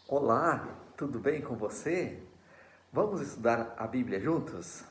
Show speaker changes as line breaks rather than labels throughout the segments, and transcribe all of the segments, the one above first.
Olá, tudo bem com você? Vamos estudar a Bíblia juntos?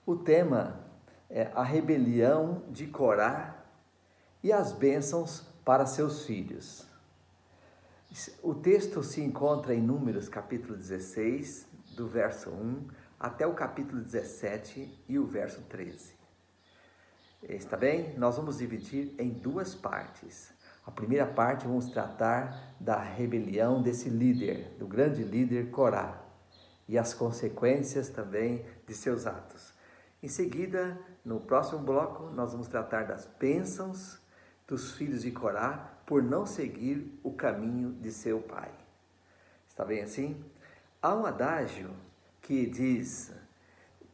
O tema é a rebelião de Corá e as bênçãos para seus filhos. O texto se encontra em Números capítulo 16, do verso 1 até o capítulo 17 e o verso 13. Está bem? Nós vamos dividir em duas partes. A primeira parte vamos tratar da rebelião desse líder, do grande líder Corá, e as consequências também de seus atos. Em seguida, no próximo bloco, nós vamos tratar das bênçãos dos filhos de Corá por não seguir o caminho de seu pai. Está bem assim? Há um adágio que diz: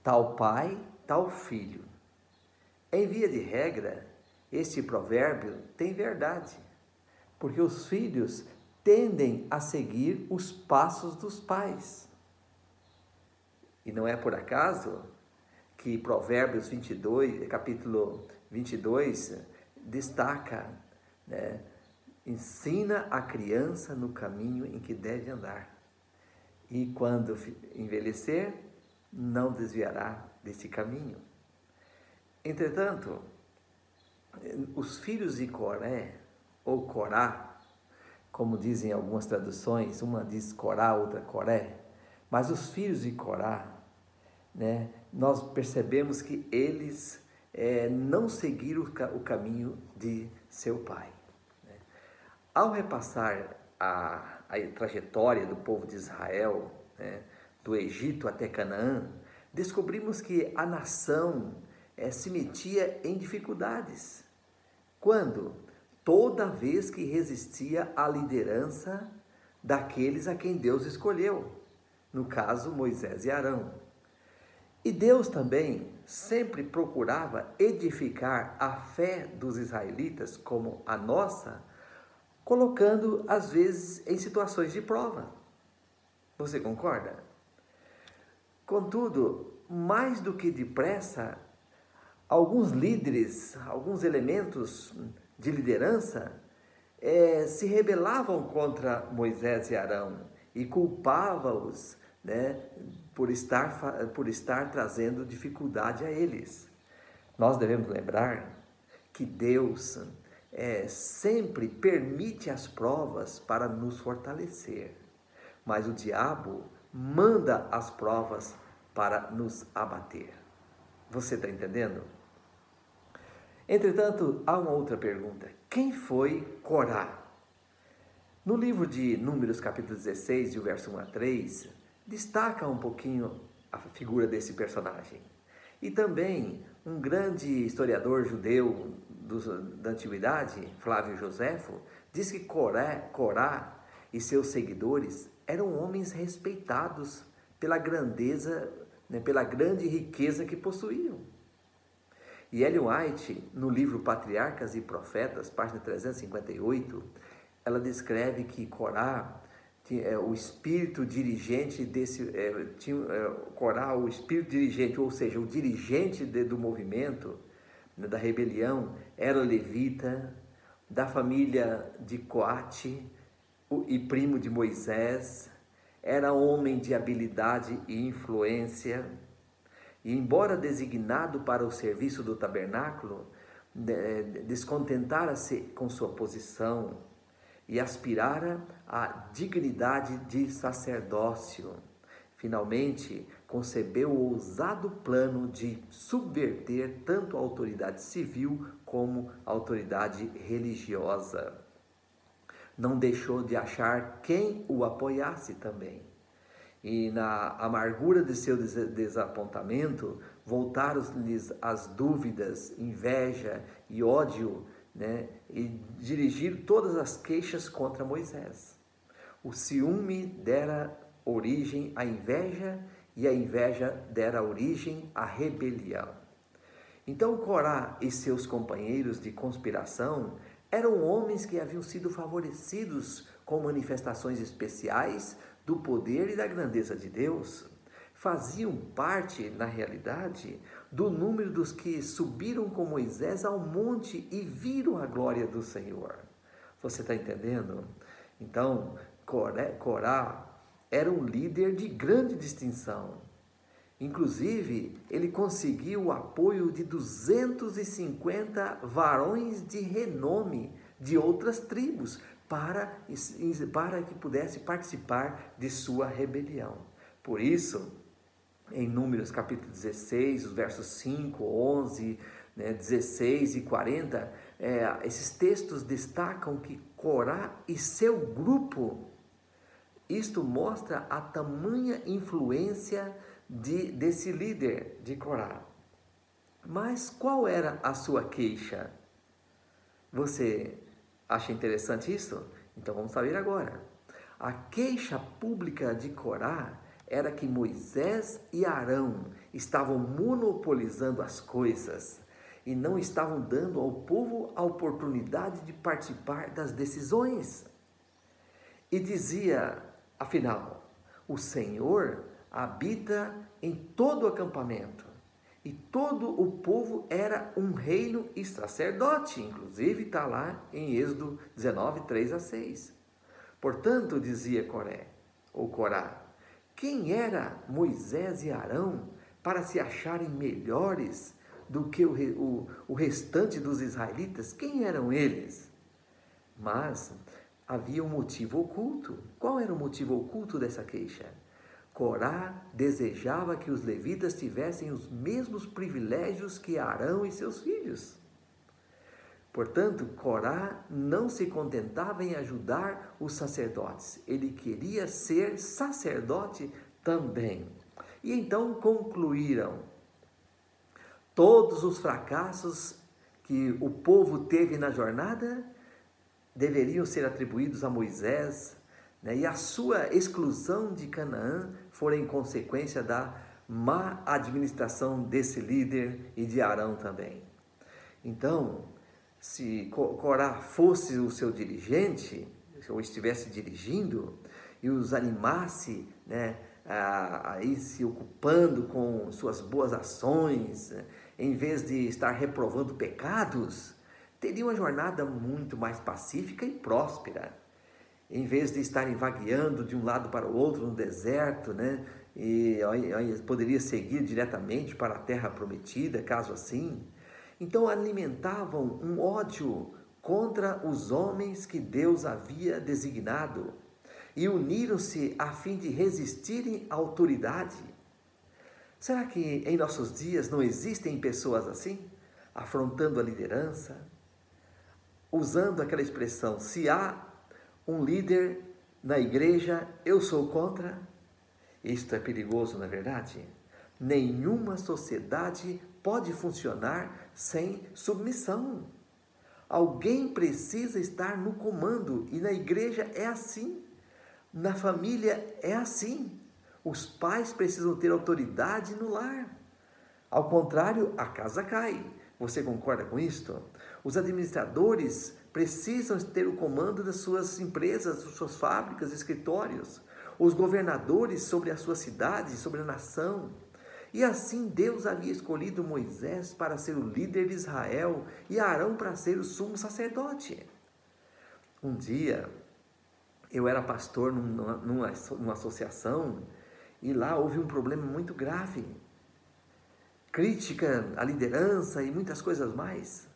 tal pai, tal filho. Em via de regra, este provérbio tem verdade, porque os filhos tendem a seguir os passos dos pais. E não é por acaso que Provérbios 22, capítulo 22, destaca, ensina a criança no caminho em que deve andar. E quando envelhecer, não desviará deste caminho. Entretanto, os filhos de Coré, ou Corá, como dizem algumas traduções, uma diz Corá, outra Coré, mas os filhos de Corá, nós percebemos que eles não seguiram o caminho de seu pai. Ao repassar a trajetória do povo de Israel, do Egito até Canaã, descobrimos que a nação se metia em dificuldades. Quando? Toda vez que resistia à liderança daqueles a quem Deus escolheu, no caso Moisés e Arão. E Deus também sempre procurava edificar a fé dos israelitas, como a nossa, colocando às vezes em situações de prova. Você concorda? Contudo, mais do que depressa, alguns líderes, alguns elementos de liderança se rebelavam contra Moisés e Arão e culpavam-os, por estar trazendo dificuldade a eles. Nós devemos lembrar que Deus sempre permite as provas para nos fortalecer, mas o diabo manda as provas para nos abater. Você está entendendo? Entretanto, há uma outra pergunta. Quem foi Corá? No livro de Números, capítulo 16, e o verso 1 a 3, destaca um pouquinho a figura desse personagem. E também um grande historiador judeu da antiguidade, Flávio Joséfo, diz que Corá e seus seguidores eram homens respeitados pela grandeza, pela grande riqueza que possuíam. E Ellen White, no livro Patriarcas e Profetas, página 358, ela descreve que Corá, o espírito dirigente Corá, o espírito dirigente, ou seja, o dirigente do movimento, da rebelião, era levita, da família de Coate e primo de Moisés, era homem de habilidade e influência, e embora designado para o serviço do tabernáculo, descontentara-se com sua posição e aspirara à dignidade de sacerdócio. Finalmente, concebeu o ousado plano de subverter tanto a autoridade civil como a autoridade religiosa. Não deixou de achar quem o apoiasse também. E na amargura de seu desapontamento, voltaram-lhes as dúvidas, inveja e ódio, e dirigiram todas as queixas contra Moisés. O ciúme dera origem à inveja e a inveja dera origem à rebelião. Então Corá e seus companheiros de conspiração eram homens que haviam sido favorecidos com manifestações especiais do poder e da grandeza de Deus. Faziam parte, na realidade, do número dos que subiram com Moisés ao monte e viram a glória do Senhor. Você está entendendo? Então, Corá era um líder de grande distinção. Inclusive, ele conseguiu o apoio de 250 varões de renome de outras tribos para que pudesse participar de sua rebelião. Por isso, em Números capítulo 16, os versos 5, 11, 16 e 40, esses textos destacam que Corá e seu grupo, isto mostra a tamanha influência desse líder de Corá. Mas qual era a sua queixa? Você acha interessante isso? Então vamos saber agora. A queixa pública de Corá era que Moisés e Arão estavam monopolizando as coisas e não estavam dando ao povo a oportunidade de participar das decisões. E dizia, afinal, o Senhor habita em todo o acampamento, e todo o povo era um reino e sacerdote, inclusive está lá em Êxodo 19, 3 a 6. Portanto, dizia Corá, quem era Moisés e Arão para se acharem melhores do que o restante dos israelitas? Quem eram eles? Mas havia um motivo oculto. Qual era o motivo oculto dessa queixa? Corá desejava que os levitas tivessem os mesmos privilégios que Arão e seus filhos. Portanto, Corá não se contentava em ajudar os sacerdotes, ele queria ser sacerdote também. E então concluíram: todos os fracassos que o povo teve na jornada deveriam ser atribuídos a Moisés, e a sua exclusão de Canaã foi em consequência da má administração desse líder e de Arão também. Então, se Corá fosse o seu dirigente, ou estivesse dirigindo, e os animasse, a ir se ocupando com suas boas ações, em vez de estar reprovando pecados, teria uma jornada muito mais pacífica e próspera. Em vez de estarem vagueando de um lado para o outro no deserto, e poderia seguir diretamente para a terra prometida, caso assim. Então alimentavam um ódio contra os homens que Deus havia designado e uniram-se a fim de resistirem à autoridade. Será que em nossos dias não existem pessoas assim, afrontando a liderança, usando aquela expressão: se há um líder na igreja, eu sou contra? Isto é perigoso, não é verdade? Nenhuma sociedade pode funcionar sem submissão. Alguém precisa estar no comando, e na igreja é assim, na família é assim. Os pais precisam ter autoridade no lar. Ao contrário, a casa cai. Você concorda com isto? Os administradores precisam ter o comando das suas empresas, das suas fábricas, escritórios. Os governadores sobre a sua cidade, sobre a nação. E assim Deus havia escolhido Moisés para ser o líder de Israel e Arão para ser o sumo sacerdote. Um dia, eu era pastor numa associação e lá houve um problema muito grave. Crítica à liderança e muitas coisas mais.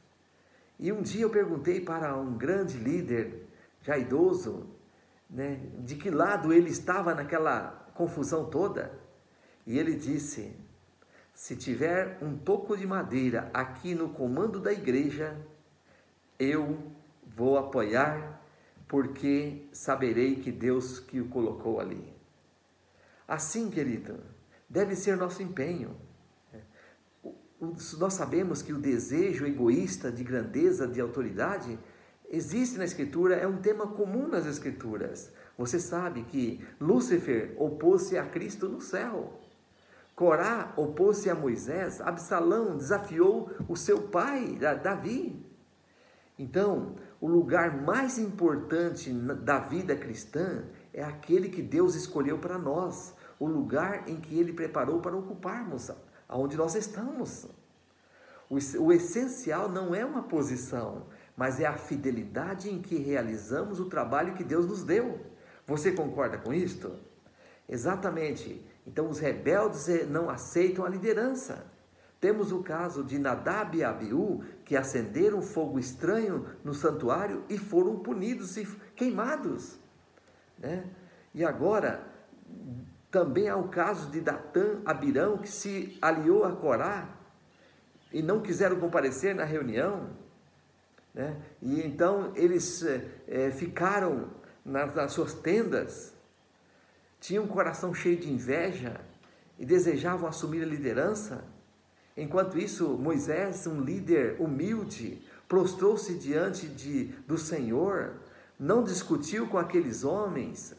E um dia eu perguntei para um grande líder, já idoso, de que lado ele estava naquela confusão toda. E ele disse: se tiver um toco de madeira aqui no comando da igreja, eu vou apoiar, porque saberei que Deus que o colocou ali. Assim, querido, deve ser nosso empenho. Nós sabemos que o desejo egoísta de grandeza, de autoridade, existe na Escritura, é um tema comum nas Escrituras. Você sabe que Lúcifer opôs-se a Cristo no céu. Corá opôs-se a Moisés. Absalão desafiou o seu pai, Davi. Então, o lugar mais importante da vida cristã é aquele que Deus escolheu para nós. O lugar em que Ele preparou para ocuparmos, aonde nós estamos. O essencial não é uma posição, mas é a fidelidade em que realizamos o trabalho que Deus nos deu. Você concorda com isto? Exatamente. Então os rebeldes não aceitam a liderança. Temos o caso de Nadab e Abiú, que acenderam fogo estranho no santuário e foram punidos e queimados, né? E agora, também há o caso de Datã e Abirão, que se aliou a Corá e não quiseram comparecer na reunião, né? E então eles ficaram nas suas tendas, tinham um coração cheio de inveja e desejavam assumir a liderança. Enquanto isso, Moisés, um líder humilde, prostrou-se diante do Senhor, não discutiu com aqueles homens,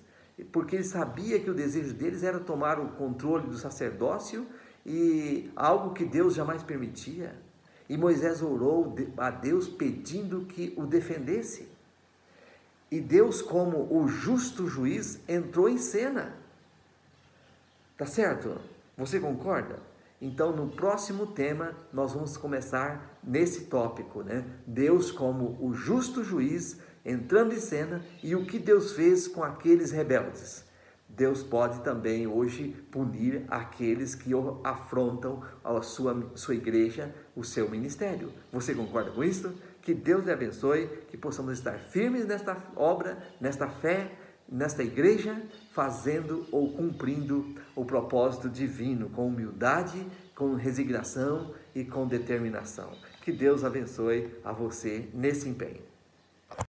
porque ele sabia que o desejo deles era tomar o controle do sacerdócio, e algo que Deus jamais permitia. E Moisés orou a Deus pedindo que o defendesse. E Deus, como o justo juiz, entrou em cena. Tá certo? Você concorda? Então, no próximo tema, nós vamos começar nesse tópico, né? Deus como o justo juiz entrando em cena e o que Deus fez com aqueles rebeldes. Deus pode também hoje punir aqueles que afrontam a sua igreja, o seu ministério. Você concorda com isso? Que Deus lhe abençoe, que possamos estar firmes nesta obra, nesta fé, nesta igreja, fazendo ou cumprindo o propósito divino, com humildade, com resignação e com determinação. Que Deus abençoe a você nesse empenho.